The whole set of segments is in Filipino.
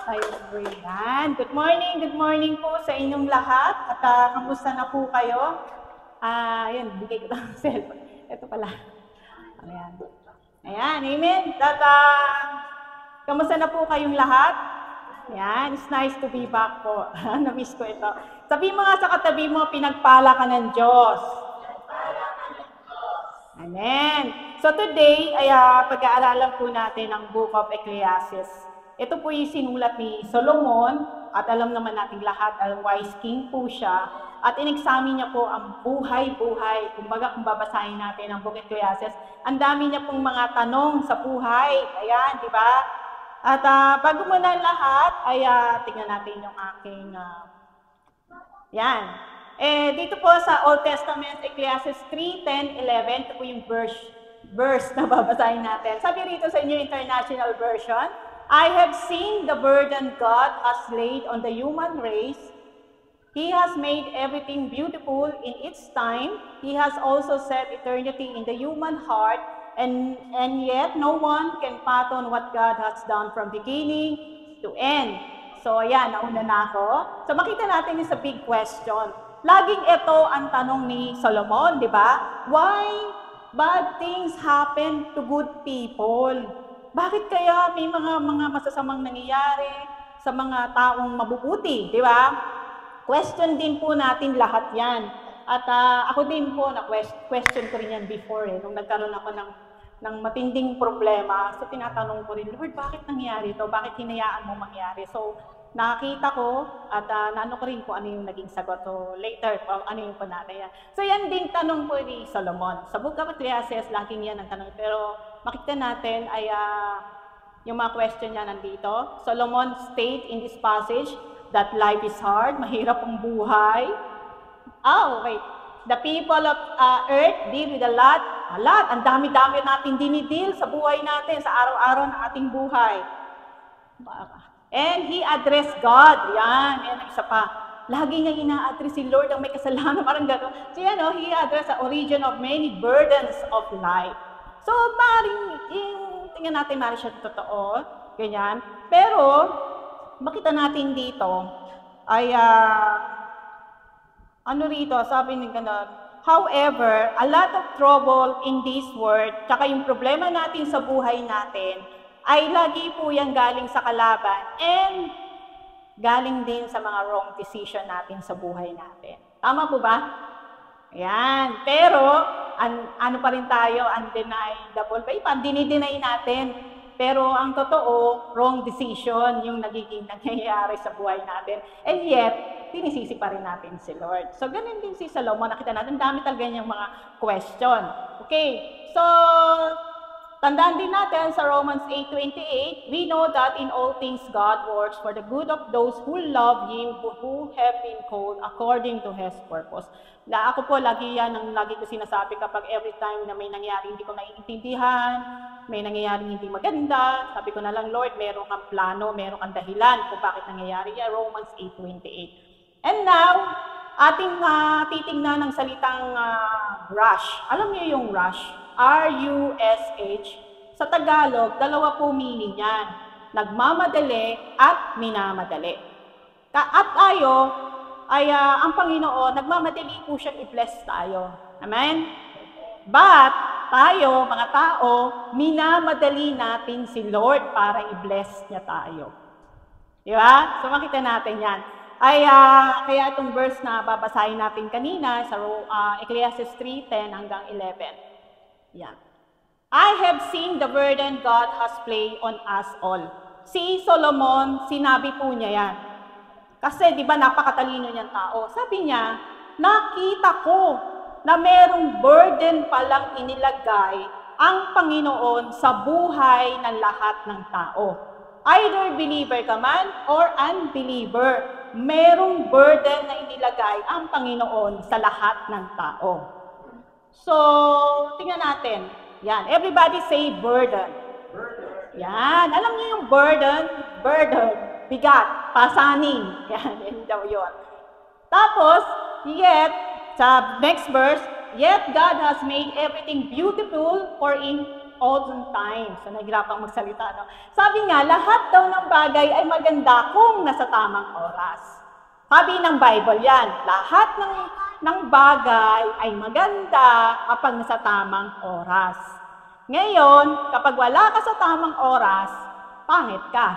Ayan. Good morning po sa inyong lahat. At kamusta na po kayo? Ayan, bigay ko lang ang cellphone. Ito pala. Ayan. Ayan, amen. At kamusta na po kayong lahat? Ayan, it's nice to be back po. Na-miss ko ito. Sabi mo nga sa katabi mo, pinagpala ka ng Diyos. Amen. So today ay pag-aaralan po natin ang Book of Ecclesiastes. Ito po yung sinulat ni Solomon at alam naman natin lahat, wise king po siya. At in-examine niya po ang buhay-buhay. Kumbaga kung babasahin natin ang Book of Ecclesiastes, ang dami niya pong mga tanong sa buhay. Ayan, di ba? At bago muna lahat, ay tingnan natin yung aking... yan. Dito po sa Old Testament, Ecclesiastes 3:10, 11, ito po yung verse na babasahin natin. Sabi rito sa New International Version, I have seen the burden God has laid on the human race. He has made everything beautiful in its time. He has also set eternity in the human heart, and yet no one can fathom what God has done from beginning to end. So ayan, nauna na ako. So makita natin yung sa big question. Laging ito ang tanong ni Solomon, di ba? Why bad things happen to good people? Bakit kaya may mga masasamang nangyayari sa mga taong mabubuti, di ba? Question din po natin lahat yan. At ako din po, question ko rin yan before nung nagkaroon ako ng matinding problema. So tinatanong ko rin, Lord, bakit nangyari ito? Bakit hinayaan mo mangyari? So nakakita ko at naano ko rin kung ano yung naging sagot. So later, ano yung po natin yan. So yan din tanong po ni Solomon. Sa Book of Ecclesiastes, laging yan ang tanong. Pero makita natin ay yung mga question niya nandito. Solomon state in this passage that life is hard, mahirap ang buhay. Oh, wait. The people of earth deal with a lot. Ang dami-dami natin dinidil sa buhay natin, sa araw-araw ng ating buhay. And he addressed God. Yan ang isa pa. Lagi niya ina-address si Lord ang may kasalanan, parang gano'n. So yan, he addressed the origin of many burdens of life. So, tingnan natin, maaaring siya totoo, ganyan. Pero, makita natin dito, ay, sabi ni gano'n, however, a lot of trouble in this world, tsaka yung problema natin sa buhay natin, ay lagi po yan galing sa kalaban and galing din sa mga wrong decision natin sa buhay natin. Tama po ba? Ayan. Pero, ano pa rin tayo, undeniable. Dinideny natin. Pero ang totoo, wrong decision yung nagiging nangyayari sa buhay natin. And yet, tinisisi pa rin natin si Lord. So, ganun din si Solomon. Nakita natin, dami talaga niyang mga question. Okay. So, tandaan din natin sa Romans 8:28, we know that in all things God works for the good of those who love Him, who have been called according to His purpose. Ako po, lagi ko sinasabi kapag every time na may nangyari hindi ko naiintindihan, may nangyayaring hindi maganda, sabi ko na lang, Lord, meron kang plano, meron kang dahilan kung bakit nangyayari yan, Romans 8:28. And now, ating titingnan ng salitang rush. Alam niyo yung rush? R-U-S-H. Sa Tagalog, dalawa po meaning yan. Nagmamadali at minamadali. At tayo, ang Panginoon, nagmamadali po siyang i-bless tayo. Amen? But, tayo, mga tao, minamadali natin si Lord para i-bless niya tayo. Di ba? So, makita natin yan. Kaya itong verse na babasahin natin kanina sa Ecclesiastes 3:10 hanggang 11. Yan. I have seen the burden God has placed on us all. Si Solomon, sinabi po niya yan. Kasi di ba napakatalino niyang tao. Sabi niya, nakita ko na merong burden palang inilagay ang Panginoon sa buhay ng lahat ng tao. Either believer ka man or unbeliever, merong burden na inilagay ang Panginoon sa lahat ng tao. So, tingnan natin. Yan. Everybody say burden. Yan. Alam niyo yung burden? Burden. Bigat. Pasanin. Yan. Yan daw yun. Tapos, yet, sa next verse, yet God has made everything beautiful olden times. So, naghirapang magsalita, no? Sabi nga, lahat daw ng bagay ay maganda kung nasa tamang oras. Sabi ng Bible yan, lahat ng bagay ay maganda kapag nasa tamang oras. Ngayon, kapag wala ka sa tamang oras, pangit ka.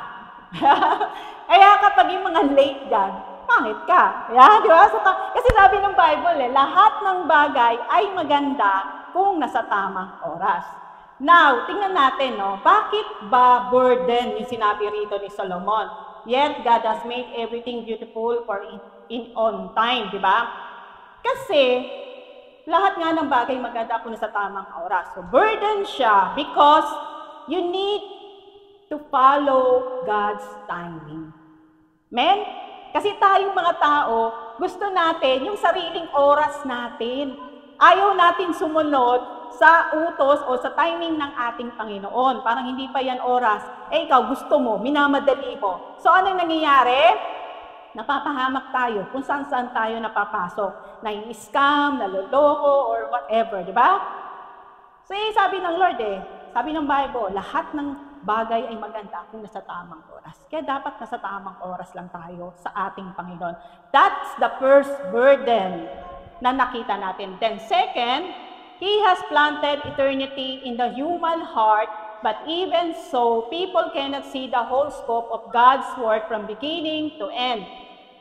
Kaya kapag yung mga late dyan, pangit ka. Yeah, di ba? Kasi sabi ng Bible, lahat ng bagay ay maganda kung nasa tamang oras. Now, tingnan natin, no? Bakit ba burden yung sinabi rito ni Solomon? Yet, God has made everything beautiful for on time, di ba? Kasi, lahat nga ng bagay maganda kung nasa tamang oras. So, burden siya because you need to follow God's timing. Men? Kasi tayong mga tao, gusto natin yung sariling oras natin. Ayaw natin sumunod sa utos o sa timing ng ating Panginoon. Parang hindi pa yan oras. Ikaw gusto mo, minamadali mo. So ano nangyayari? Napapahamak tayo kung saan-saan tayo napapasok. Nai-scam, naloloko, or whatever, di ba? So sabi ng Lord sabi ng Bible, lahat ng bagay ay maganda kung nasa tamang oras. Kaya dapat nasa tamang oras lang tayo sa ating Panginoon. That's the first burden na nakita natin. Then second, He has planted eternity in the human heart, but even so, people cannot see the whole scope of God's work from beginning to end.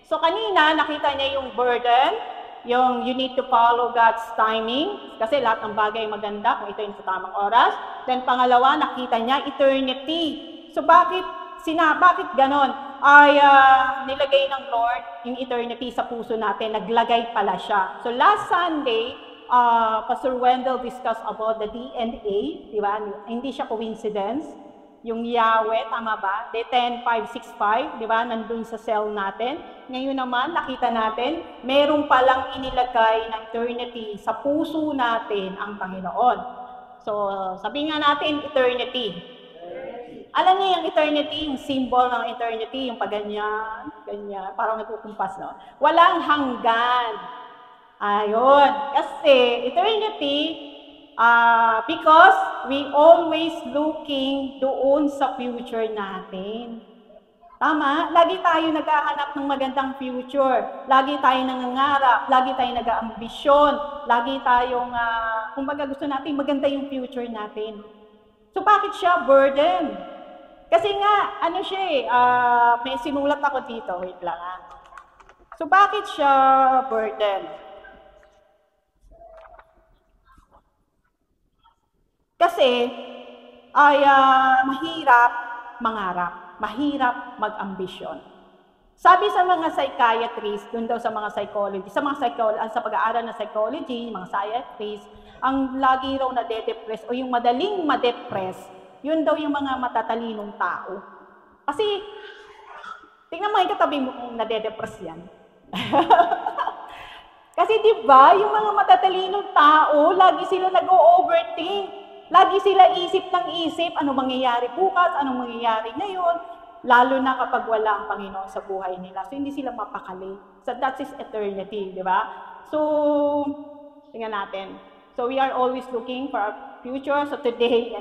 So kanina, nakita niya yung burden, yung you need to follow God's timing, kasi lahat ng bagay maganda kung ito yung sa tamang oras. Then pangalawa, nakita niya eternity. So bakit ganon? Ay nilagay ng Lord yung eternity sa puso natin, naglagay pala siya. So last Sunday, Pastor Wendell discussed about the DNA, di ba? Hindi siya coincidence. Yung Yahweh, tama ba? De 10:565, di ba? Nandun sa cell natin. Ngayon naman, nakita natin, meron palang inilagay na eternity sa puso natin ang Panginoon. So, sabihin nga natin, eternity. Alam niyo yung eternity, yung symbol ng eternity, yung paganyan, ganyan, parang nagkukumpas, no? Walang hanggan. Ayun. Kasi eternity, because we always looking doon sa future natin. Tama? Lagi tayo naghahanap ng magandang future. Lagi tayo nangangarap. Lagi tayo nag-aambisyon. Lagi tayong, kumbaga gusto natin maganda yung future natin. So bakit siya burden? Kasi nga, ano siya may sinulat ako dito. Wait lang So bakit siya burden? Kasi ay mahirap mangarap, mahirap mag-ambisyon. Sabi sa mga psychiatrists, dun daw sa mga psychology, sa pag-aaral ng psychology, mga psychiatrists, ang lagi raw na-depress o yung madaling ma-depress, yun daw yung mga matatalinong tao. Kasi, tingnan mo yung katabi mo kung na-depress yan. Kasi di ba yung mga matatalinong tao, lagi sila nag-o-overthink. Lagi sila isip ng isip, ano mangyayari bukas, anong mangyayari ngayon, lalo na kapag wala ang Panginoon sa buhay nila. So, hindi sila mapakali. So, that is eternity, di ba? So, tingnan natin. So, we are always looking for our future. So, today,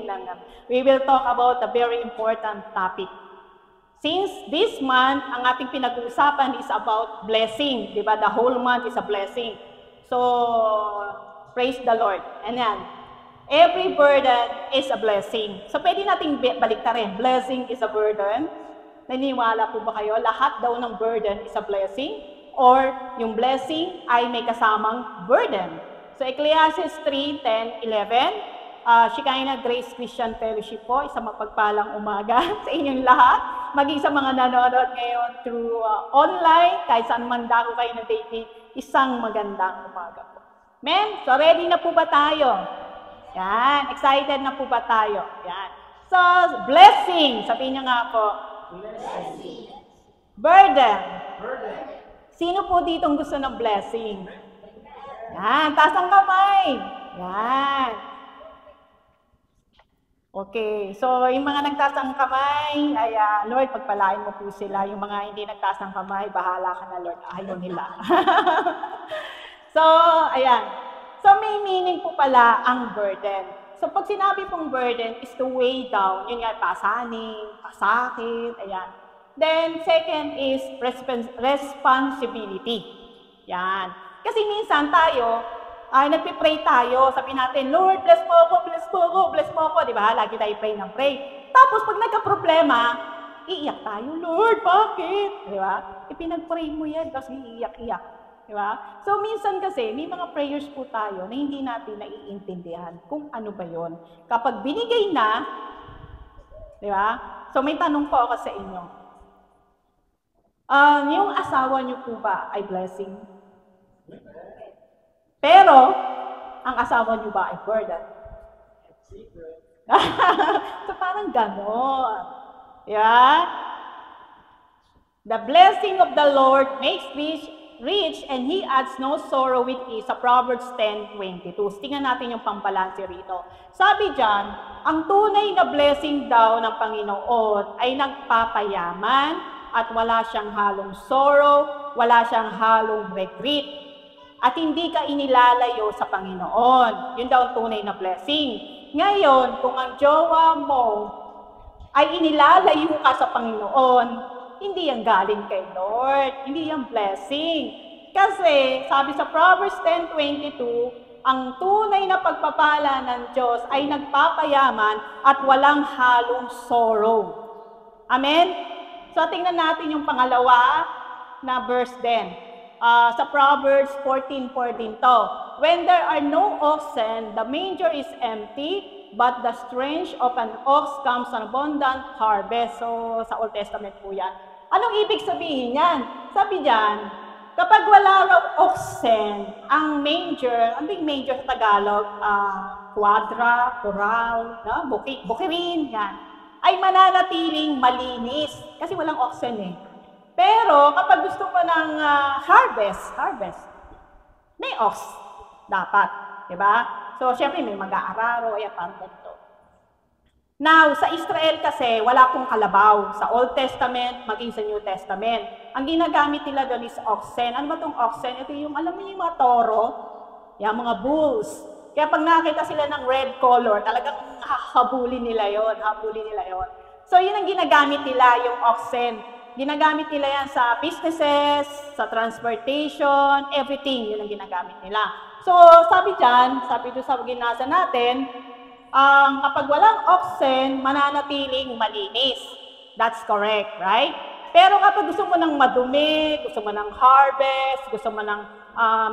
we will talk about a very important topic. Since this month, ang ating pinag-uusapan is about blessing, di ba? The whole month is a blessing. So, praise the Lord. And then, every burden is a blessing. So, pwede nating baliktarin. Blessing is a burden. Naniniwala po ba kayo? Lahat daw ng burden is a blessing. Or, yung blessing ay may kasamang burden. So, Ecclesiastes 3:10, 11. Shekinah Grace Christian Fellowship po. Isang mapagpalang umaga sa inyong lahat. Maging sa mga nanonood ngayon through online, kahit saan man dako kayo ng dating, isang magandang umaga po. Men, so ready na po ba tayo? Yan. Excited na po ba tayo? Yan. So, blessing. Sabihin niyo nga po. Blessing. Burden. Sino po ditong gusto ng blessing? Yan. Taas ang kamay. Yan. Okay. So, yung mga nagtaas ang kamay, ay, Lord, pagpalain mo po sila. Yung mga hindi nagtaas ang kamay, bahala ka na, Lord. Ayaw nila. So, ayan. So, may meaning po pala ang burden. So pag sinabi pong burden is to weigh down, yun nga, pasaning, pasakit, ayan. Then second is responsibility. Yan. Kasi minsan tayo, nagpipray tayo, sabi natin, Lord, bless mo ako, bless mo ako, bless mo ako, di ba? Lagi tayo pray ng pray. Tapos pag nagka-problema, iiyak tayo, Lord, bakit? Di ba? Ipinag-pray mo yan kasi iiyak-iyak. Diba? So, minsan kasi, may mga prayers po tayo na hindi natin naiintindihan kung ano ba yon. Kapag binigay na, di ba? So, may tanong po ako sa inyo. Yung asawa niyo po ba ay blessing? Pero, ang asawa niyo ba ay burden? So, parang ganon. Yeah? The blessing of the Lord makes rich and He adds no sorrow with it, sa Proverbs 10:22. Tingnan natin yung pambalanse rito. Sabi dyan, ang tunay na blessing daw ng Panginoon ay nagpapayaman at wala siyang halong sorrow, wala siyang halong regret. At hindi ka inilalayo sa Panginoon. Yun daw ang tunay na blessing. Ngayon, kung ang jowa mo ay inilalayo ka sa Panginoon, hindi yan galing kay Lord. Hindi yan blessing. Kasi, sabi sa Proverbs 10:22, ang tunay na pagpapala ng Diyos ay nagpapayaman at walang halong sorrow. Amen? So, tingnan natin yung pangalawa na verse din. Sa Proverbs 14:4 din to. When there are no oxen, the manger is empty, but the strength of an ox comes an abundant harvest. So, sa Old Testament po yan. Anong ibig sabihin yan? Sabi dyan, kapag wala raw oxen, ang manger, ano yung manger sa Tagalog? Quadra, coral, no? Bukirin, yan. Ay mananatiling malinis. Kasi walang oxen eh. Pero kapag gusto mo ng harvest, may ox dapat. Diba? So, syempre may mag-aararo, ayan, parang ganito. Now, sa Israel kasi, wala pong kalabaw. Sa Old Testament, maging sa New Testament. Ang ginagamit nila doon is oxen. Ano ba itong oxen? Ito yung, alam mo yung mga toro? Yung mga bulls. Kaya pag nakita sila ng red color, talagang habulin nila yon. So, yun ang ginagamit nila, yung oxen. Ginagamit nila yan sa businesses, sa transportation, everything. Yun ang ginagamit nila. So, sabi dyan, sabi doon sa ginasa natin, kapag walang oxen, mananatiling malinis. That's correct, right? Pero kapag gusto mo ng madumi, gusto mo ng harvest, gusto mo ng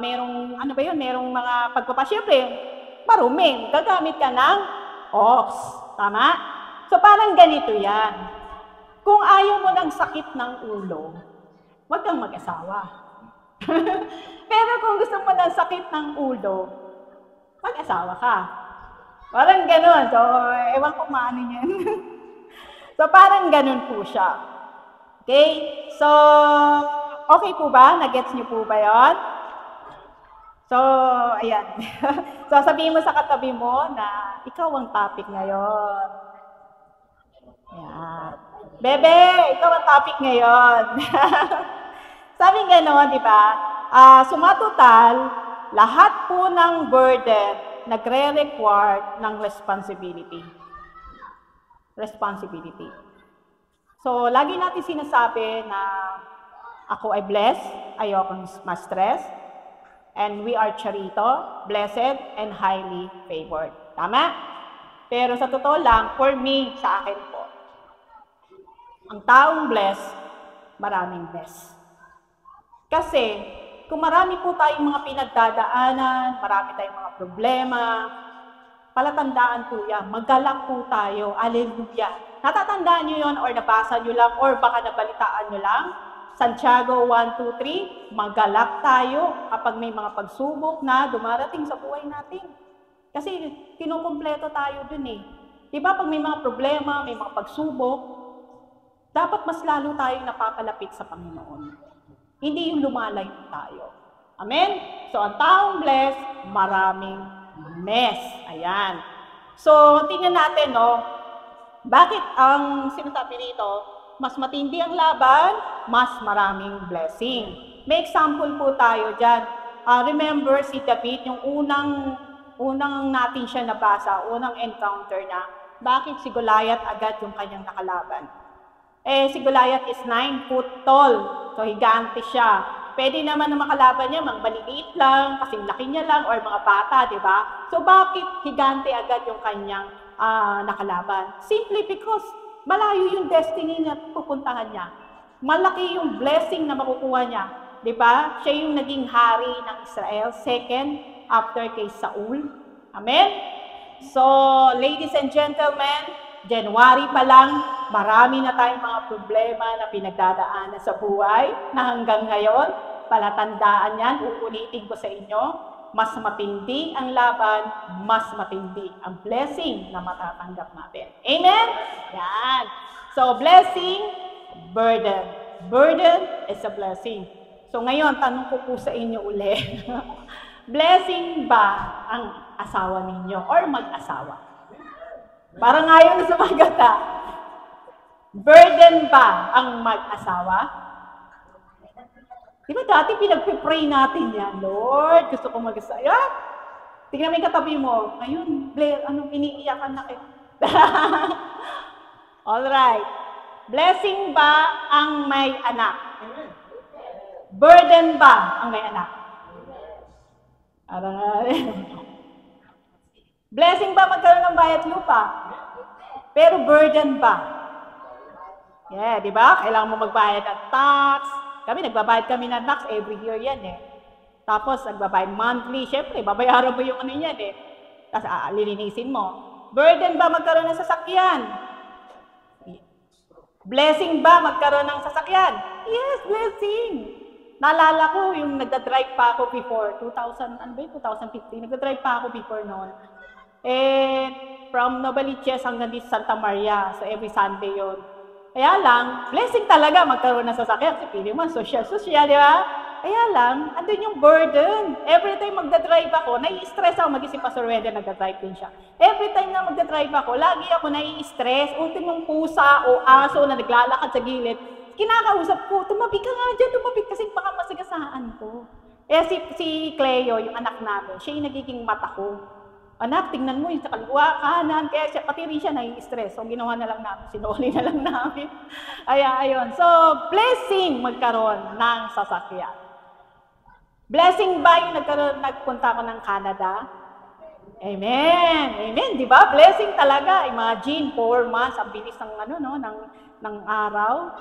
merong, ano ba yun, merong mga syempre, marumi, gagamit ka ng ox. Tama? So, parang ganito yan. Kung ayaw mo ng sakit ng ulo, huwag kang mag-asawa. Pero kung gusto mo ng sakit ng ulo, mag-asawa ka. Parang ganun. So, ewan ko maano yan. So, parang ganun po siya. Okay? So, okay po ba? Nagets niyo po ba yun? So, ayan. So, sabihin mo sa katabi mo na ikaw ang topic ngayon. Ayan. Bebe, ikaw ang topic ngayon. Sabi gano'n, di ba? Sumatotal, lahat po ng burden nagre-require ng responsibility. Responsibility. So, lagi natin sinasabi na ako ay blessed, ayokong ma-stress, and we are charito, blessed, and highly favored. Tama? Pero sa totoo lang, for me, sa akin po, ang taong blessed, maraming blessed. Kasi, kung marami po tayong mga pinagdadaanan, marami tayong mga problema, palatandaan po yan, maggalak po tayo, alleluia. Natatandaan nyo yun, or nabasa nyo lang, or baka nabalitaan nyo lang, Santiago 1:2-3, maggalak tayo kapag may mga pagsubok na dumarating sa buhay natin. Kasi kinukumpleto tayo dun eh. Diba pag may mga problema, may mga pagsubok, dapat mas lalo tayong napapalapit sa Panginoon. Hindi yung lumalayo tayo. Amen? So, ang taong blessed, maraming mess. Ayan. So, tingnan natin, no? Bakit ang sinasabi dito, mas matindi ang laban, mas maraming blessing. May example po tayo dyan. Remember si David, yung unang unang natin siya nabasa, unang encounter na, bakit si Goliath agad yung kanyang nakalaban? Si Goliath is 9 foot tall, so higante siya. Pwede naman na makalaban niya, mga maliliit lang, kasing laki niya lang, or mga bata, di ba? So bakit higante agad yung kanyang nakalaban? Simply because malayo yung destiny na pupuntahan niya. Malaki yung blessing na makukuha niya. Di ba? Siya yung naging hari ng Israel, second after kay Saul. Amen? So, ladies and gentlemen, January pa lang, marami na tayong mga problema na pinagdadaanan sa buhay na hanggang ngayon, palatandaan yan, uulitin ko sa inyo, mas matindi ang laban, mas matindi ang blessing na matatanggap natin. Amen? Yan. So, blessing, burden. Burden is a blessing. So, ngayon, tanong ko po sa inyo uli. Blessing ba ang asawa ninyo or mag-asawa? Parang ayaw na sumagot ha. Burden ba ang mag-asawa? Di ba dati pinagpipray natin yan, Lord, gusto ko mag-asawa. Tingnan mo yung katabi mo. Ngayon, anong iniiyakan na kayo? Alright. Blessing ba ang may anak? Burden ba ang may anak? Blessing ba magkaroon ng bayad lupa? Pero burden ba? Yeah, di ba? Kailangan mo magbayad ng tax. Kami, nagbabayad kami ng tax every year yan eh. Tapos, nagbabayad monthly. Siyempre, babayaran mo yung ano yan eh. Tapos, lilinisin mo. Burden ba magkaroon ng sasakyan? Blessing ba magkaroon ng sasakyan? Yes, blessing. Naalala ko, yung nagdadrive pa ako before, 2015, nagdadrive pa ako before noon. From Novaliches hanggang dito Santa Maria, so every Sunday yon. Kaya lang, blessing talaga magkaroon ng sasakyan. Kasi pili mo, social, di ba? Kaya lang, andun yung burden. Every time magdadrive ako, nai-stress ako, mag-isip pa Sir Wendell, nagdadrive din siya. Every time na magdadrive ako, lagi ako nai-stress. Ultimong pusa o aso na naglalakad sa gilid, kinakausap ko, tumabi ka nga dyan, tumabi kasi baka masagasaan ko. Si Cleo, yung anak namin, siya yung nagiging mata ko. Anak, tingnan mo yung sa kaliwa, kanan, kaya siya, pati rin siya nai-stress. So, ginawa na lang namin, sinuli na lang namin. Ayun. So, blessing magkaroon ng sasakyan. Blessing ba yung nagpunta ako ng Canada? Amen. Amen, di ba? Blessing talaga. Imagine, 4 months, ang bilis ng, ng araw.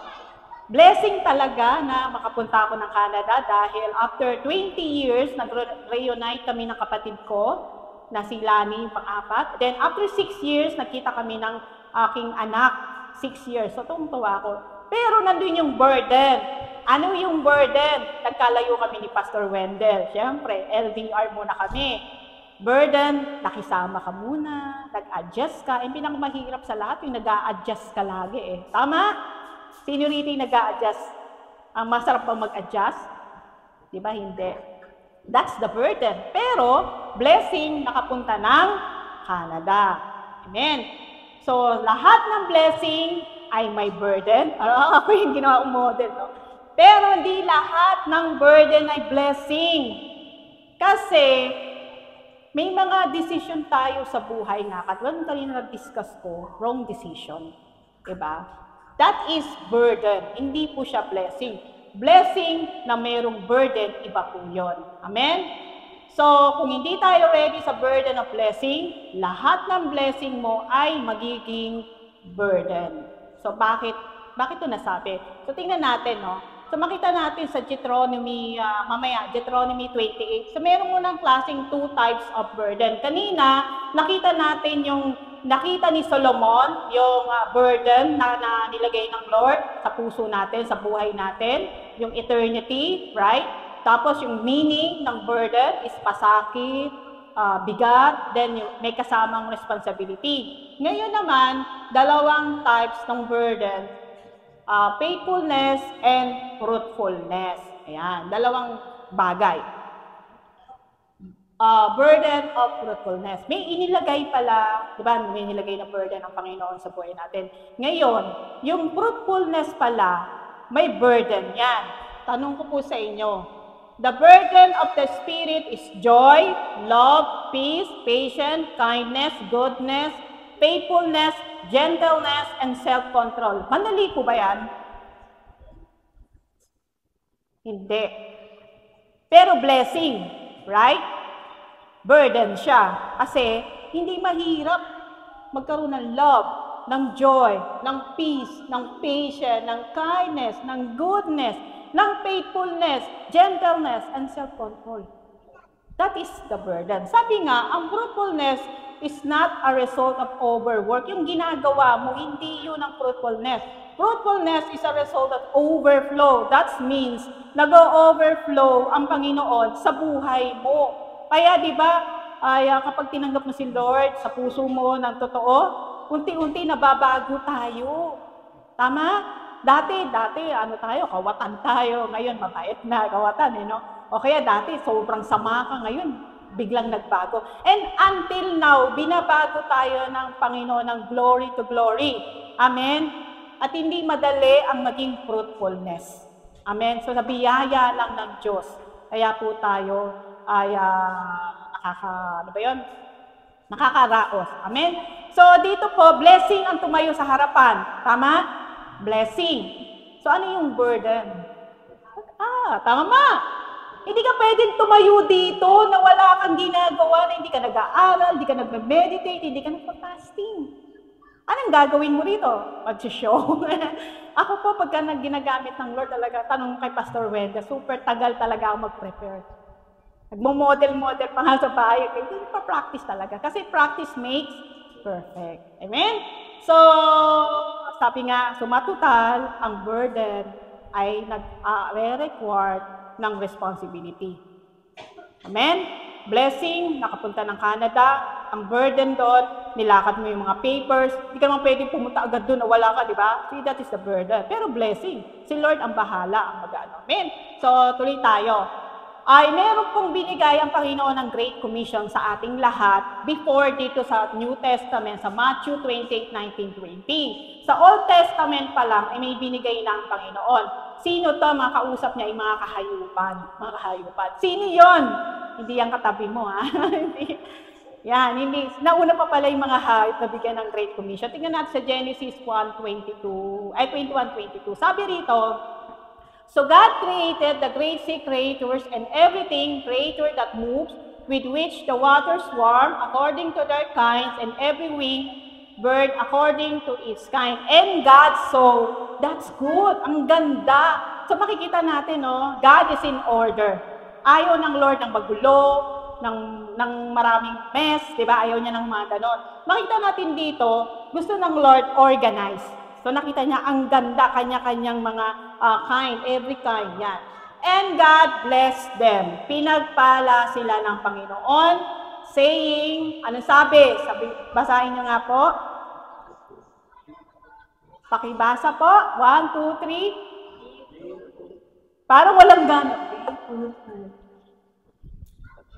Blessing talaga na makapunta ako ng Canada dahil after 20 years, nag-reunite kami ng kapatid ko, na si Lani, pang-apat. Then, after 6 years, nakita kami ng aking anak. 6 years. So, tumutuwa ako. Pero, nandun yung burden. Ano yung burden? Nagkalayo kami ni Pastor Wendell. Siyempre, LDR muna kami. Burden, nakisama ka muna, nag-adjust ka. Yung pinakamahirap sa lahat, yung nag-a-adjust ka lagi eh. Tama? Sino rito yung nag-a-adjust? Ang masarap pa mag-adjust? Di ba? Hindi. That's the burden. Pero, blessing nakapunta ng Canada. Amen. So, lahat ng blessing ay may burden. Ako yung ginawa kong model, no? Pero, hindi lahat ng burden ay blessing. Kasi, may mga decision tayo sa buhay nga. Katulad ng kanina nag-discuss ko, wrong decision. Diba? That is burden. Hindi po siya blessing. Blessing na mayroong burden, iba po yun. Amen? So, kung hindi tayo ready sa burden of blessing, lahat ng blessing mo ay magiging burden. So, bakit ito nasabi? So, tingnan natin, no? So, makita natin sa Deuteronomy, Deuteronomy 28. So, meron mo ng klaseng 2 types of burden. Kanina, nakita ni Solomon yung burden na nilagay ng Lord sa puso natin, sa buhay natin, yung eternity, right? Tapos yung meaning ng burden is pasakit, bigat, then may kasamang responsibility. Ngayon naman, 2 types ng burden, faithfulness and fruitfulness. Ayan, 2 bagay. Burden of fruitfulness. May inilagay pala, di ba, may inilagay na burden ng Panginoon sa buhay natin. Ngayon, yung fruitfulness pala, may burden yan. Tanong ko po sa inyo, The burden of the Spirit is joy, love, peace, patience, kindness, goodness, faithfulness, gentleness, and self-control. Madali po ba yan? Hindi. Pero blessing, right? Burden siya. Kasi hindi mahirap magkaroon ng love, ng joy, ng peace, ng patience, ng kindness, ng goodness, ng faithfulness, gentleness, and self-control. That is the burden. Sabi nga, ang fruitfulness is not a result of overwork. Yung ginagawa mo, hindi yun ang fruitfulness. Fruitfulness is a result of overflow. That means, nag-overflow ang Panginoon sa buhay mo. Kaya di ba, kapag tinanggap mo si Lord sa puso mo ng totoo, unti-unti nababago tayo. Tama? Dati, ano tayo, kawatan tayo. Ngayon, mabait na kawatan, no? O kaya dati, sobrang sama ka. Ngayon, biglang nagbago. And until now, binabago tayo ng Panginoon ng glory to glory. Amen? At hindi madali ang maging fruitfulness. Amen? So, nabiyaya lang ng Diyos. Kaya po tayo ay nakakaraos. Amen? So, dito po, blessing ang tumayo sa harapan. Tama? Blessing. So, ano yung burden? Tama. Hindi ka pwedeng tumayo dito na wala kang ginagawa, na hindi ka nag-aaral, hindi ka nag-meditate, hindi ka nag-fasting. Anong gagawin mo rito? Mag-show. Ako po, pagka ginagamit ng Lord talaga, tanong kay Pastor Wenda, super tagal talaga ako mag-prepare. Nagmo-model pa nga sa bahay. Hindi pa practice talaga. Kasi practice makes perfect. Amen? So, sabi nga, sumatotal, ang burden ay nag-require ng responsibility. Amen? Blessing, nakapunta ng Canada, ang burden doon, nilakad mo yung mga papers, hindi ka naman pwedeng pumunta agad doon na wala ka, di ba? See, that is the burden. Pero blessing, si Lord ang bahala, ang mag-ano. Amen? So, tuloy tayo. Ay meron pong binigay ang Panginoon ng Great Commission sa ating lahat before dito sa New Testament, sa Matthew 28:19-20. Sa Old Testament pa lang, ay may binigay na ang Panginoon. Sino to? Mga kausap niya ay mga kahayupan. Mga kahayupan. Sino yon? Hindi yan katabi mo, ha? Yan, hindi. Nauna pa pala yung mga hayop na bigyan ng Great Commission. Tingnan natin sa Genesis 21:22. Sabi rito, so God created the great sea creatures and everything creature that moves, with which the waters swarm according to their kinds, and every winged bird according to its kind. And God saw, that's good, ang ganda. So makikita natin, no, God is in order. Ayaw ng Lord ng magulo, ng maraming mess, di ba? Ayaw niya ng mga ganon. Makita natin dito, gusto ng Lord organize. So nakita niya, ang ganda, kanya-kanyang mga kind, every kind, yan. And God blessed them. Pinagpala sila ng Panginoon, saying, ano sabi? Basahin niyo nga po. Pakibasa po. 1, 2, 3. Parang walang gana. 1,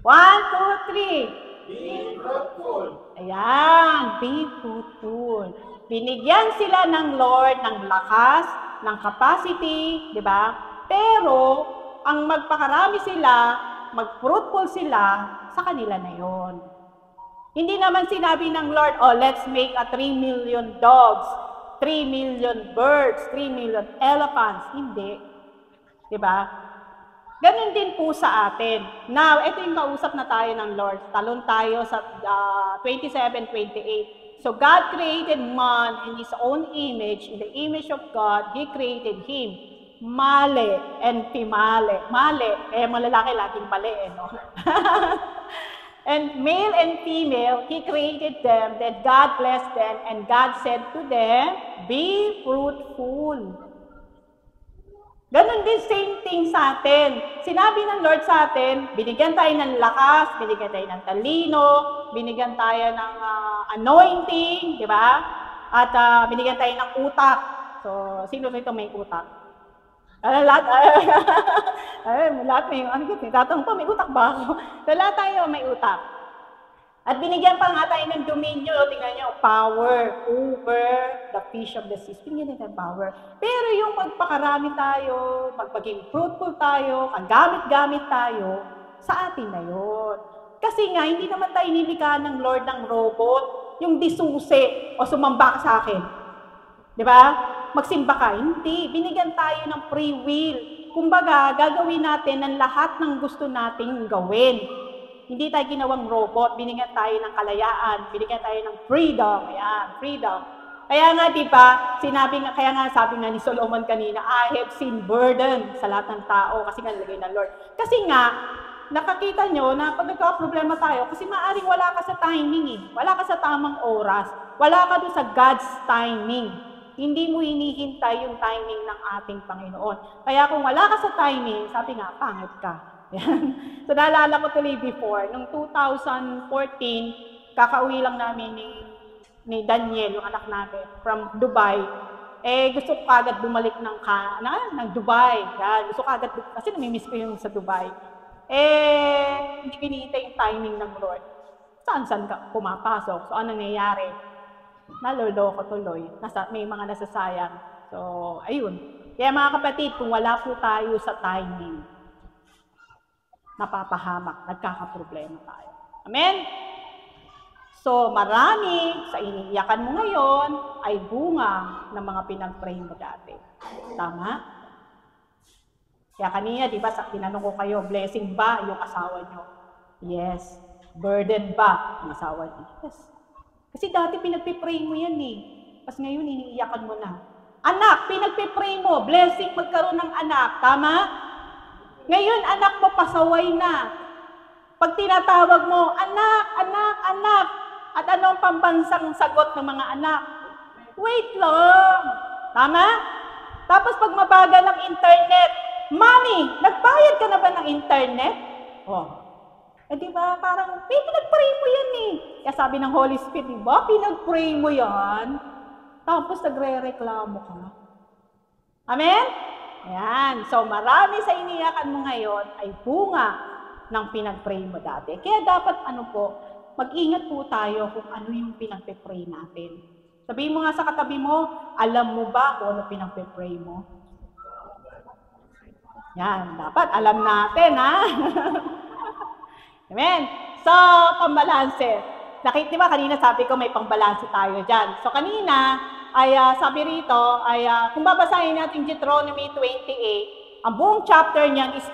2, 3. Be fruitful. Ayan, be fruitful. Binigyan sila ng Lord ng lakas, ng capacity, di ba? Pero, ang magpakarami sila, mag-fruitful sila, sa kanila na yon. Hindi naman sinabi ng Lord, oh, let's make 3 million dogs, 3 million birds, 3 million elephants. Hindi. Di ba? Ganon din po sa atin. Now, ito yung kausap na tayo ng Lord. Talon tayo sa 27:28. So God created man in His own image. In the image of God, He created him. Male and female. Male, malalaki laging mali, no? And male and female, He created them. Then God blessed them. And God said to them, be fruitful. Ganon din, same thing sa atin. Sinabi ng Lord sa atin, binigyan tayo ng lakas, binigyan tayo ng talino, binigyan tayo ng anointing, di ba? At binigyan tayo ng utak. So, sino ito may utak? Lahat may, ano yun, tatanong pa, may utak ba ako? So, lahat tayo may utak. At binigyan pa nga tayo ng dominion, tingnan nyo, power over the fish of the seas. Binigyan natin power. Pero yung magpakarami tayo, magpaging fruitful tayo, ang gamit-gamit tayo, sa atin na yun. Kasi nga, hindi naman tayo nilikha ng Lord ng robot, yung disuse o sumamba ka sa akin. Di ba? Magsimba ka. Hindi. Binigyan tayo ng free will. Kumbaga, gagawin natin ang lahat ng gusto nating gawin. Hindi tayo ginawang robot, binigyan tayo ng kalayaan, binigyan tayo ng freedom. Ayan, freedom. Kaya nga, di ba, kaya nga sabi nga ni Solomon kanina, I have seen burden sa lahat ng tao kasi nga nilagay ng Lord. Kasi nga, nakakita nyo na pag nagka-problema tayo, kasi maaaring wala ka sa timing eh. Wala ka sa tamang oras. Wala ka doon sa God's timing. Hindi mo hinihintay yung timing ng ating Panginoon. Kaya kung wala ka sa timing, sabi nga, pangit ka. Yan. So, naalala ko tuloy before, noong 2014, kakauwi lang namin ni Daniel, yung anak namin, from Dubai. Gusto ko agad bumalik ng Dubai. Yan. Gusto ko agad, kasi namimiss ko yung sa Dubai. Hindi pinihintay yung timing ng Lord. Saan ka pumapasok? So, anong nangyayari? Naloloko tuloy. May mga nasasayang. So, ayun. Kaya mga kapatid, kung wala po tayo sa timing, napapahamak, nagkakaproblema tayo. Amen? So, marami sa iniiyakan mo ngayon ay bunga ng mga pinag-pray mo dati. Tama? Kaya kanina, di ba, tinanong ko kayo, blessing ba yung asawa nyo? Yes. Burden ba yung asawa nyo? Yes. Kasi dati pinagpipray mo yan eh. Tapos ngayon, iniiyakan mo na. Anak, pinagpipray mo, blessing magkaroon ng anak. Tama? Ngayon, anak mo, pasaway na. Pag tinatawag mo, anak, anak, anak. At ano ang pambansang sagot ng mga anak? Wait lang. Tama? Tapos pag mabagal ng internet, Mami, nagbayad ka na ba ng internet? Di ba, parang, pinag-pray mo yan eh. Kaya sabi ng Holy Spirit, di ba, pinag-pray mo yan? Tapos nagre-reklamo ka. Amen? Ayan. So, marami sa iniyakan mo ngayon ay bunga ng pinag-pray mo dati. Kaya dapat, mag-ingat po tayo kung ano yung pinag-pray natin. Sabihin mo nga sa katabi mo, alam mo ba kung ano pinag-pray mo? Yan. Dapat alam natin, ha? Amen. So, pambalanse. Di ba, kanina sabi ko may pambalanse tayo dyan. So, kanina, sabi rito, kung babasahin natin Deuteronomy 28, ang buong chapter niyan is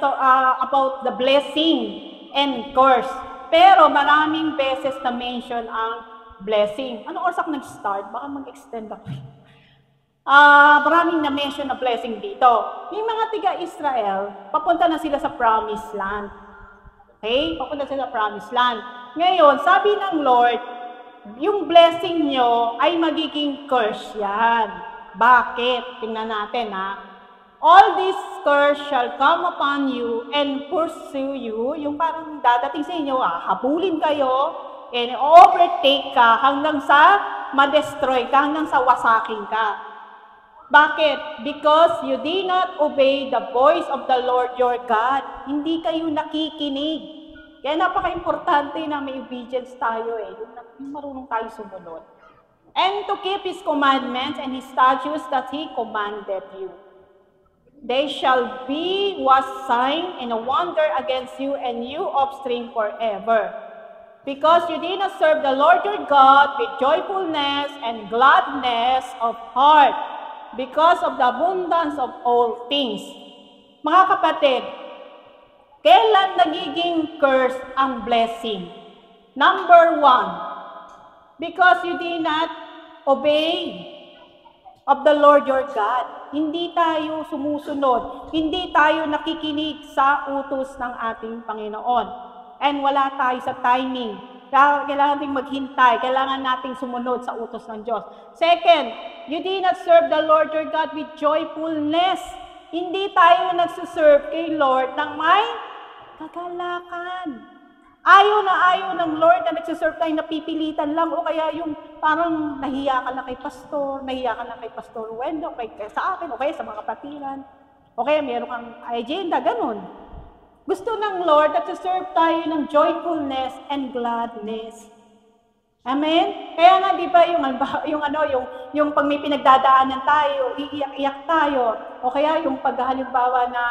about the blessing and curse. Pero maraming beses na mention ang blessing. Anong oras ako nag-start? Baka mag-extend ako. Maraming na mention na blessing dito. Yung mga tiga-Israel, papunta na sila sa promised land. Okay? Papunta sila sa promised land. Ngayon, sabi ng Lord, yung blessing nyo ay magiging curse yan. Bakit? Tingnan natin, ha? All this curse shall come upon you and pursue you. Yung parang dadating sa inyo, habulin kayo and overtake ka hanggang sa ma-destroy ka, hanggang sa wasakin ka. Bakit? Because you did not obey the voice of the Lord your God. Hindi kayo nakikinig. Kaya napaka-importante na may obedience tayo yung marunong tayo sumunod. And to keep His commandments and His statutes that He commanded you. They shall be a sign and a wonder against you and you offspring forever. Because you did not serve the Lord your God with joyfulness and gladness of heart, because of the abundance of all things. Mga kapatid, kailan nagiging curse ang blessing? Number 1, because you did not obey of the Lord your God. Hindi tayo sumusunod. Hindi tayo nakikinig sa utos ng ating Panginoon. And wala tayo sa timing. Kailangan nating maghintay. Kailangan nating sumunod sa utos ng Diyos. Second, you did not serve the Lord your God with joyfulness. Hindi tayo nagsuserve kay Lord ng may kagalakan. Ayaw ng Lord na nagsuserve tayo napipilitan lang o kaya yung parang nahiya ka na kay pastor, nahiya ka na kay Pastor Wendo, kay sa akin o kaya sa mga kapatiran. O kaya meron kang agenda, ganun. Gusto ng Lord na serve tayo ng joyfulness and gladness. Amen? Kaya nga, di ba, yung pag may pinagdadaanan tayo, iiyak-iyak tayo, o kaya yung paghalimbawa na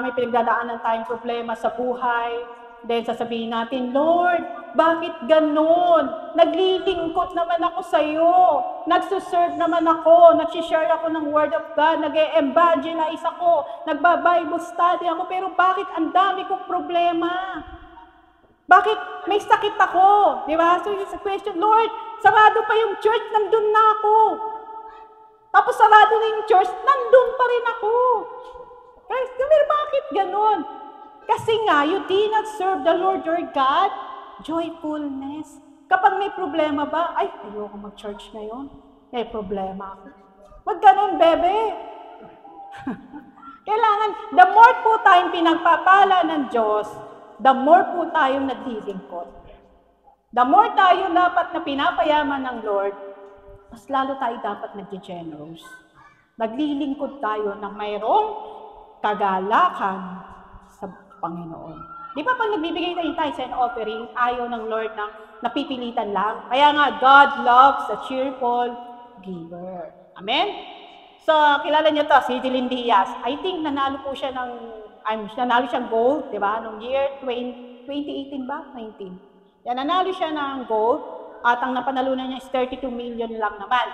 may pinagdadaanan tayong problema sa buhay, then sasabihin natin, Lord, bakit ganun? Naglilingkod naman ako sa iyo. Nagsuserve naman ako. Nagsishare ako ng Word of God. Nag-evangelize ako. Nagba-Bible study ako. Pero bakit ang dami kong problema? Bakit may sakit ako? Di ba? So it's a question, Lord, sarado pa yung church, nandun na ako. Tapos sarado na yung church, nandun pa rin ako. Guys, bakit ganun? Kasi nga, you did not serve the Lord your God, joyfulness. Kapag may problema ba, ay, ayoko mag-church ngayon. May problema ako. Wag ganun, bebe. Kailangan, the more po tayong pinagpapala ng Diyos, the more po tayong naglilingkod. The more tayo dapat na pinapayaman ng Lord, mas lalo tayo dapat nag-generous. Naglilingkod tayo ng mayroong kagalakan sa Panginoon. Di ba pag nagbibigay tayo tithes and offering, ayaw ng Lord ng napipilitan lang? Kaya nga, God loves a cheerful giver. Amen? So, kilala niyo to, si Dylan Diaz. I think nanalo po siya nanalo siyang gold, di ba? Noong year 2018 ba? 19. Yan, nanalo siya ng gold at ang napanalunan niya is 32 million lang naman.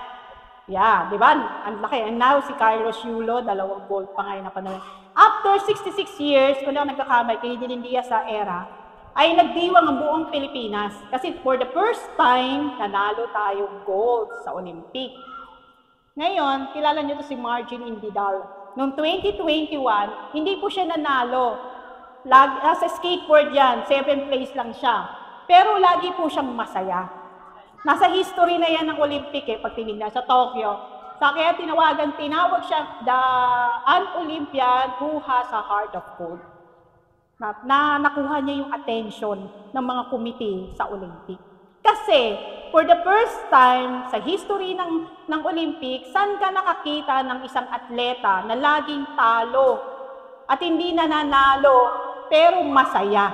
Yeah, di ba? Ang laki. And now, si Carlos Yulo, 2 gold pa ngayon napanalunan. After 66 years, kung ako nagkakamay, kay Dylan Diaz sa era, ay nagdiwang ang buong Pilipinas. Kasi for the first time, nanalo tayong gold sa Olympic. Ngayon, kilala niyo to si Margin Indidal. Noong 2021, hindi po siya nanalo. Sa skateboard yan, 7th place lang siya. Pero lagi po siyang masaya. Nasa history na yan ng Olympic pag tinignan sa Tokyo. Kaya tinawag siya an Olympian who has a heart of gold. Na nakuha niya yung attention ng mga committee sa Olympic. Kasi, for the first time sa history ng Olympic, saan ka nakakita ng isang atleta na laging talo at hindi nananalo, pero masaya.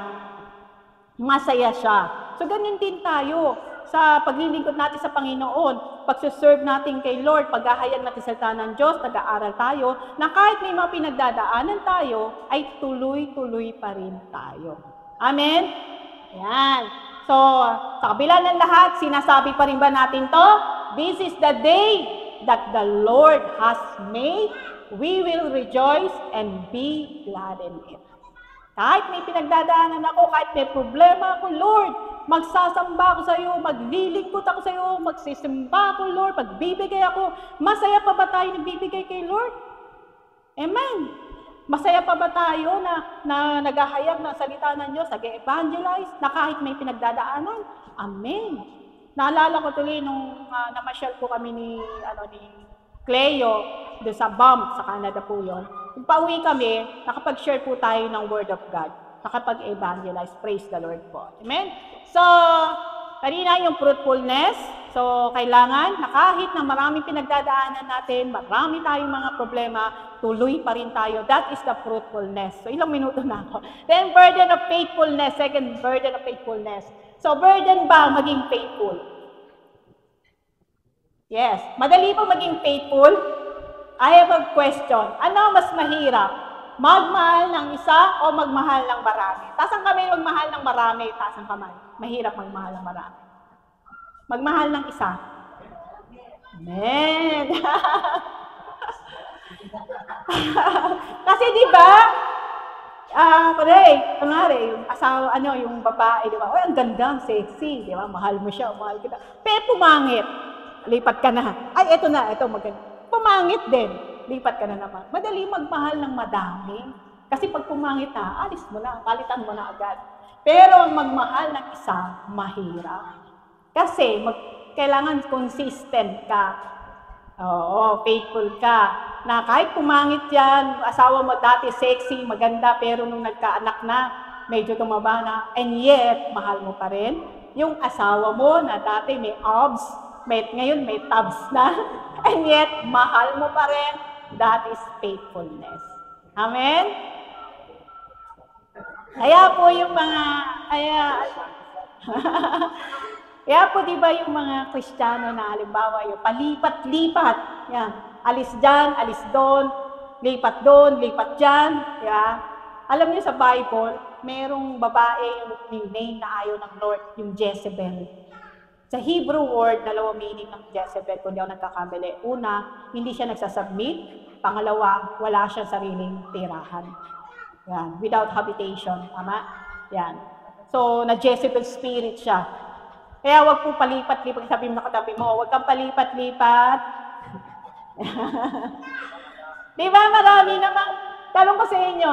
Masaya siya. So, ganun din tayo sa paglilingkod natin sa Panginoon, pagsuserve natin kay Lord, paghahayag natin sa salita ng Diyos, nag-aaral tayo, na kahit may mga pinagdadaanan tayo, ay tuloy-tuloy pa rin tayo. Amen? Ayan. So, sa kabila ng lahat, sinasabi pa rin ba natin to? This is the day that the Lord has made. We will rejoice and be glad in it. Kahit may pinagdadaanan ako, kahit may problema ako, Lord, magsasamba ako sa iyo, maglilingkod ako sa iyo, magsisimba ako, Lord, magbibigay ako. Masaya pa ba tayo nagbibigay kay Lord? Amen. Masaya pa ba tayo na naghahayag ng salita ng Diyos, nag-evangelize, na kahit may pinagdadaanan? Amen. Naalala ko tuloy nung namasyal po kami ni Cleo doon sa BAM, sa Canada po yun. Kung pauwi kami, nakapag-share po tayo ng Word of God. Nakapag-evangelize. Praise the Lord po. Amen? So, kanina yung fruitfulness. So, kailangan na kahit na maraming pinagdadaanan natin, marami tayong mga problema, tuloy pa rin tayo. That is the fruitfulness. So, ilang minuto na ako. Then, burden of faithfulness. Second, burden of faithfulness. So, burden ba maging faithful? Yes. Madali pa maging faithful? I have a question. Ano mas mahirap? Magmahal ng isa o magmahal ng marami? Taas ang kamay magmahal ng marami. Taas ang kamay. Mahirap magmahal ng marami. Magmahal ng isa. Amen. Kasi di ba, kunwari, yung asawa, yung babae, di ba? Oh, ang ganda, ang sexy, di ba? Mahal mo siya, mahal kita. Pero pumangit. Lipat ka na. Ay, eto na, eto maganda. Pumangit din. Lipat ka na naman. Madali magmahal ng madami. Kasi pag pumangit na, alis mo na, palitan mo na agad. Pero ang magmahal ng isa, mahirap. Kasi kailangan consistent ka. Oo, faithful ka. Na kahit pumangit yan, asawa mo dati sexy, maganda, pero nung nagkaanak na, medyo tumaba na, and yet, mahal mo pa rin. Yung asawa mo na dati may abs, ngayon may tabs na, and yet, mahal mo pa rin. That is faithfulness. Amen? Kaya po yung mga, Kaya po, di ba yung mga Kristiyano na halimbawa, yung palipat-lipat, yan, alis dyan, alis doon, lipat dyan, yeah. Alam niyo sa Bible, merong babae yung name na ayaw ng Lord, yung Jezebel. Sa Hebrew word, dalawang meaning ng Jezebel, kung di ako nagkakamali. Una, hindi siya nagsasubmit. Pangalawa, wala siyang sariling tirahan. Yan, without habitation. Tama? Yan. So, na-Jezebel spirit siya. Kaya wag po palipat-lipat. Sabi mo nakatabi mo, wag kang palipat-lipat. Di ba marami naman, tanong ko sa inyo,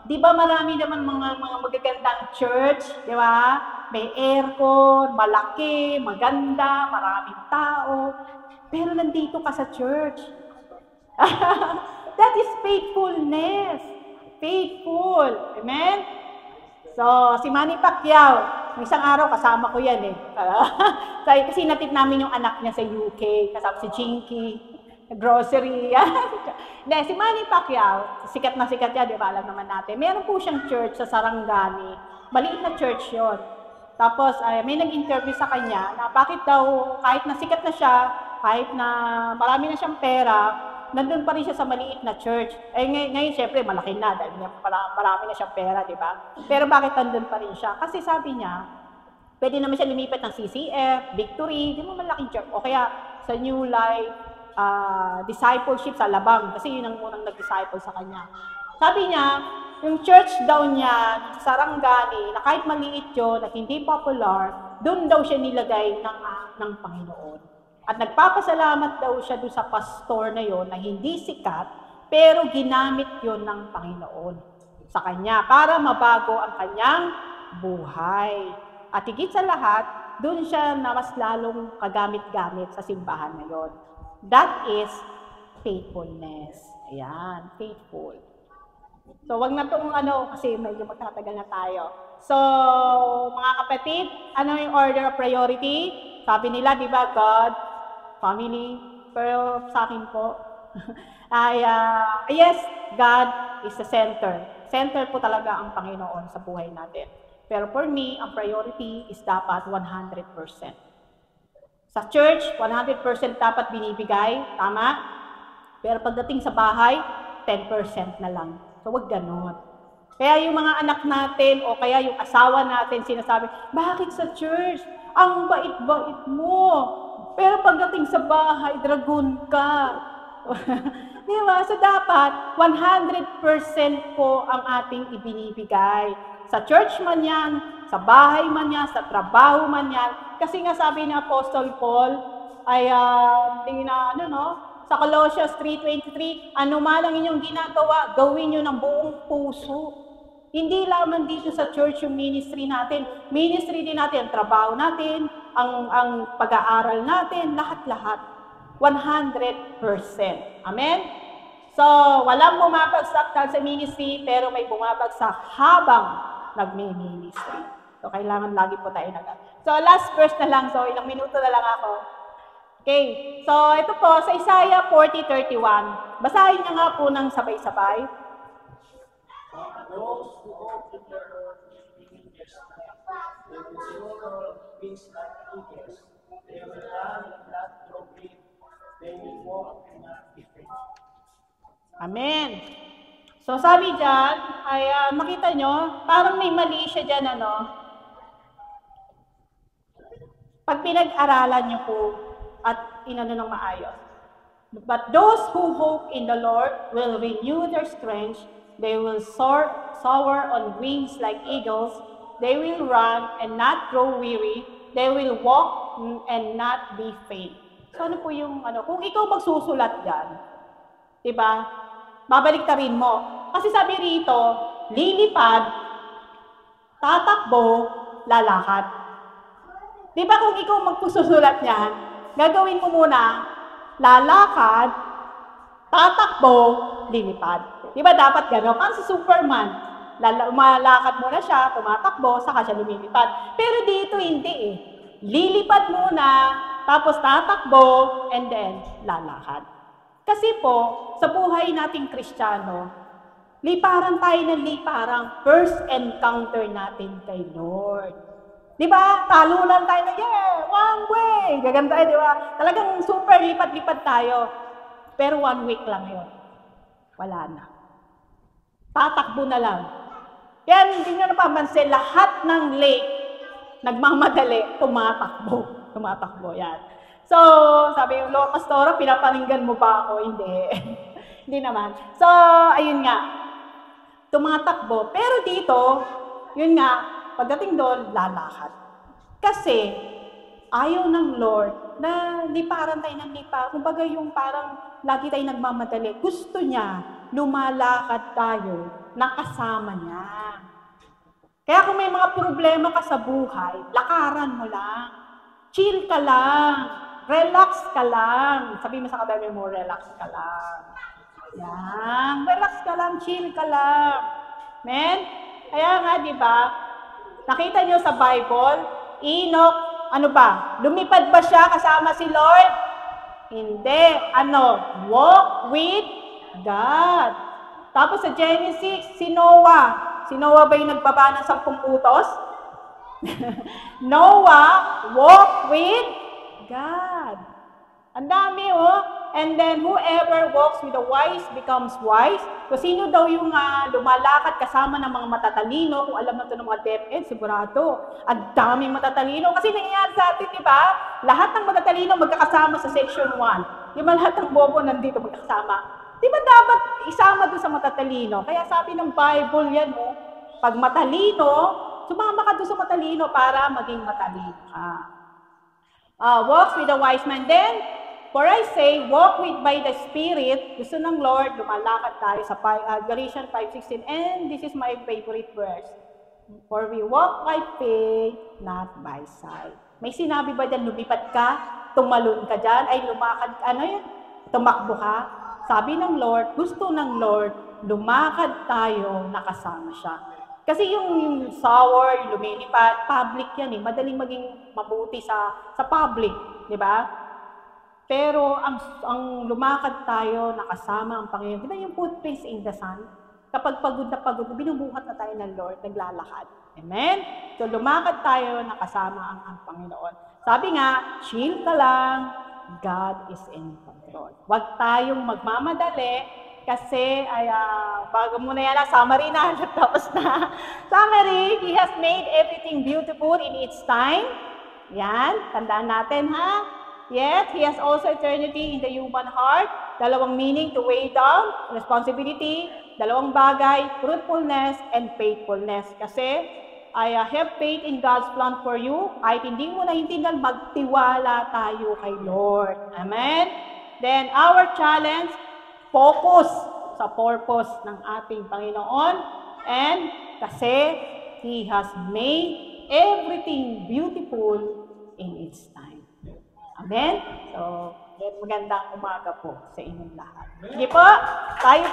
di ba marami naman mga magagandang church, di ba? May aircon, malaki, maganda, maraming tao. Pero nandito ka sa church. That is faithfulness. Faithful. Amen? So, si Manny Pacquiao, isang araw kasama ko yan eh. Kasi natid namin yung anak niya sa UK, kasama si Chinky, grocery. Hindi, si Manny Pacquiao, sikat na sikat yan, di ba? Alam naman natin. Meron po siyang church sa Sarangani. Maliit na church yon. Tapos, may nag-interview sa kanya na bakit daw, kahit na sikat na siya, kahit na marami na siyang pera, nandun pa rin siya sa maliit na church. Ngayon, syempre, malaki na dahil marami na siyang pera, di ba? Pero bakit nandun pa rin siya? Kasi sabi niya, pwede naman siya lumipat ng CCF, Victory, di mo malaking church. O kaya sa New Life, discipleship sa Labang, kasi yun ang unang nag-disciple sa kanya. Sabi niya, yung church daw niya sa Sarangani, na kahit maliit yun at hindi popular, doon daw siya nilagay ng Panginoon. At nagpapasalamat daw siya doon sa pastor na yon na hindi sikat, pero ginamit yon ng Panginoon sa kanya para mabago ang kanyang buhay. At higit sa lahat, doon siya na mas lalong kagamit-gamit sa simbahan na yon. That is faithfulness. Ayan, faithful. So, wag na itong kasi medyo magtatagal na tayo. So, mga kapatid, ano yung order of priority? Sabi nila, di ba, God, family, pero sa akin po, yes, God is the center. Center po talaga ang Panginoon sa buhay natin. Pero for me, ang priority is dapat 100%. Sa church, 100% dapat binibigay, tama? Pero pagdating sa bahay, 10% na lang. So, wag ganon. Kaya yung mga anak natin o kaya yung asawa natin sinasabi, bakit sa church? Ang bait-bait mo. Pero pagdating sa bahay, dragon ka. Diba? So dapat, 100% po ang ating ibinibigay. Sa church man yan, sa bahay man yan, sa trabaho man yan. Kasi nga sabi ni Apostle Paul, ay, sa Colossians 3:23, ano man ang inyong ginagawa, gawin nyo ng buong puso. Hindi lamang dito sa church yung ministry natin. Ministry din natin, ang trabaho natin, ang pag-aaral natin, lahat-lahat. 100%. Amen? So, walang bumabagsak sa ministry, pero may bumabagsak habang nagmi-ministry. So, kailangan lagi po tayo So, last verse na lang. So, ilang minuto na lang ako. Okay. So, ito po, sa Isaiah 40:31. Basahin niya nga po ng sabay-sabay. Those who open their heart in their strength, they will soar on wings like eagles. They will run and not grow weary. They will walk and not be faint. Amen. So sabi dyan, ay makita nyo, parang may mali siya dyan, Pag pinag-aralan nyo po at inano ng maayos. But those who hope in the Lord will renew their strength. They will soar on wings like eagles. They will run and not grow weary. They will walk and not be faint. So ano po yung kung ikaw magsusulat diyan, 'di ba? Babaliktarin mo. Kasi sabi rito, lilipad, tatakbo, lalakad. 'Di ba kung ikaw magsusulat niyan, gagawin mo muna lalakad, tatakbo, lilipad. Di ba dapat gano'n? Parang si Superman. Umalakad muna siya, tumatakbo, saka siya lumilipad. Pero dito hindi eh. Lilipad muna, tapos tatakbo, and then lalakad. Kasi po, sa buhay nating Kristiyano, liparan tayo ng liparang first encounter natin kay Lord. Di ba? Talunan tayo na, yeah, one way. Gaganda tayo, di ba? Talagang super lipat-lipat tayo. Pero 1 week lang yun. Wala na. Tatakbo na lang. Yan, hindi nyo napapansin, lahat ng lake, nagmamadali, tumatakbo. Tumatakbo, yan. So, sabi yung Lord Pastora, pinaparinggan mo ba ako? Hindi. Hindi naman. So, ayun nga. Tumatakbo. Pero dito, yun nga, pagdating doon, lalakad. Kasi, ayaw ng Lord na liparan tayo ng liparan. Kumbaga yung parang lagi tayo nagmamadali. Gusto niya, lumalakad tayo na kasama niya. Kaya kung may mga problema ka sa buhay, lakaran mo lang. Chill ka lang. Relax ka lang. Sabi mo sa katabi mo, relax ka lang. Yan. Relax ka lang, chill ka lang. Men? Kaya nga, di ba? Nakita niyo sa Bible, Enoch, ano ba? Lumipad ba siya kasama si Lord? Hindi. Ano? Walk with God. Tapos sa Genesis, si Noah. Si Noah ba yung nagbaba ng 10 utos? Noah, walk with God. Ang dami, oh. And then, whoever walks with the wise becomes wise. So, sino daw yung lumalakad kasama ng mga matatalino? Kung alam na ito ng mga DepEd, sigurado. Ang daming matatalino. Kasi nangyayari sa atin, di ba? Lahat ng matatalino magkakasama sa section 1. Di ba lahat ng bobo nandito magkakasama? Di ba dapat isama doon sa matatalino? Kaya sabi ng Bible yan, oh. Pag matalino, sumama ka doon sa matalino para maging matalino ka. Walks with the wise man. Then, for I say, walk with by the Spirit. Gusto ng Lord, lumalakad tayo sa Galatians 5:16. And this is my favorite verse. For we walk by faith, not by sight. May sinabi ba dyan, lumipad ka, tumalon ka dyan, ay lumakad, ano yun? Tumakbo ka. Sabi ng Lord, gusto ng Lord, lumakad tayo, nakasama siya. Kasi yung sour, yung lumilipad, public yan eh. Madaling maging mabuti sa public, di ba? Pero ang lumakad tayo, nakasama ang Panginoon. Di ba yung footprints in the sun? Kapag pagod na pagod, binubuhat na tayo ng Lord, naglalakad. Amen? So lumakad tayo, nakasama ang Panginoon. Sabi nga, chill ka lang, God is in control. Huwag tayong magmamadali, kasi, bago muna yan, summary na, tapos na. Summary, He has made everything beautiful in its time. Yan, tandaan natin ha. Yet, He has also eternity in the human heart. Dalawang meaning, to weigh down, responsibility. Dalawang bagay, fruitfulness and faithfulness. Kasi, I have faith in God's plan for you. Kahit hindi mo naintindihan, magtiwala tayo kay Lord. Amen? Then, our challenge, focus sa purpose ng ating Panginoon. And kasi He has made everything beautiful in its time. Amen? So, magandang umaga po sa inyong lahat. Sige po, tayo